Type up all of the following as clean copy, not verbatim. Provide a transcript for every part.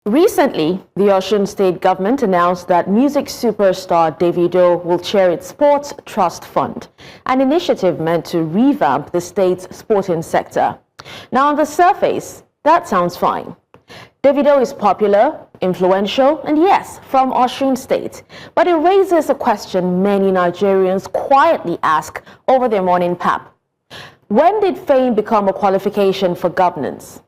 Recently, the Osun State government announced that music superstar Davido will chair its Sports Trust Fund, an initiative meant to revamp the state's sporting sector. Now, on the surface, that sounds fine. Davido is popular, influential, and yes, from Osun State. But it raises a question many Nigerians quietly ask over their morning pap. When did fame become a qualification for governance?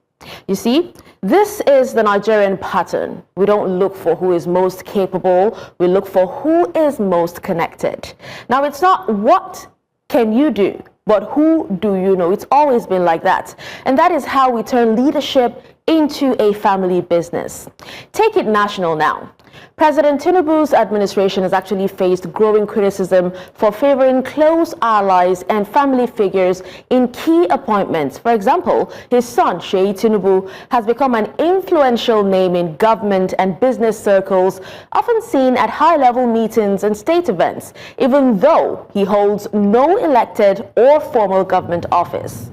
You see, this is the Nigerian pattern. We don't look for who is most capable, we look for who is most connected. Now, it's not what can you do, but who do you know? It's always been like that. And that is how we turn leadership into a family business. Take it national now. President Tinubu's administration has actually faced growing criticism for favoring close allies and family figures in key appointments. For example, his son, Seyi Tinubu, has become an influential name in government and business circles, often seen at high-level meetings and state events, even though he holds no elected or formal government office.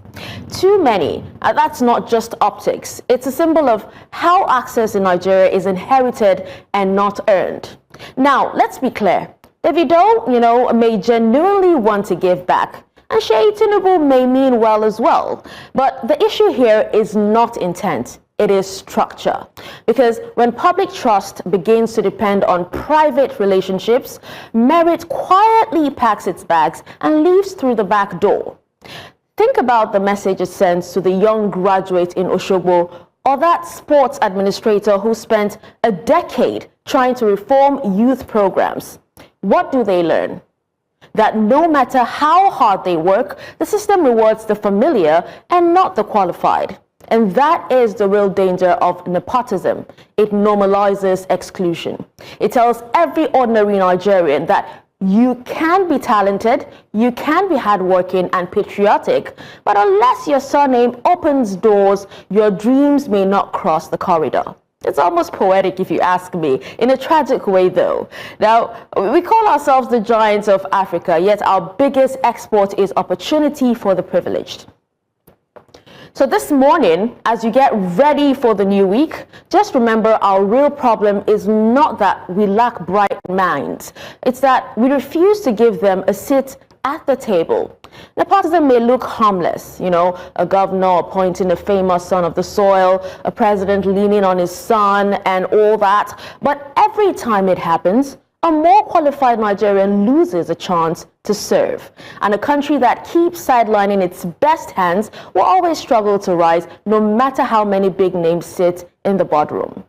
Too many, that's not just optics. It's a symbol of how access in Nigeria is inherited and not earned. Now, let's be clear. Davido, may genuinely want to give back. And Seyi Tinubu may mean well as well. But the issue here is not intent. It is structure. Because when public trust begins to depend on private relationships, merit quietly packs its bags and leaves through the back door. Think about the message it sends to the young graduate in Osogbo or that sports administrator who spent a decade trying to reform youth programs. What do they learn? That no matter how hard they work, the system rewards the familiar and not the qualified. And that is the real danger of nepotism. It normalizes exclusion. It tells every ordinary Nigerian that you can be talented, you can be hardworking and patriotic, but unless your surname opens doors, your dreams may not cross the corridor. It's almost poetic if you ask me, in a tragic way though. Now, we call ourselves the giants of Africa, yet our biggest export is opportunity for the privileged. So this morning, as you get ready for the new week, just remember our real problem is not that we lack bright minds. It's that we refuse to give them a seat at the table. Nepotism may look harmless, a governor appointing a famous son of the soil, a president leaning on his son and all that. But every time it happens, a more qualified Nigerian loses a chance to serve. And a country that keeps sidelining its best hands will always struggle to rise, no matter how many big names sit in the boardroom.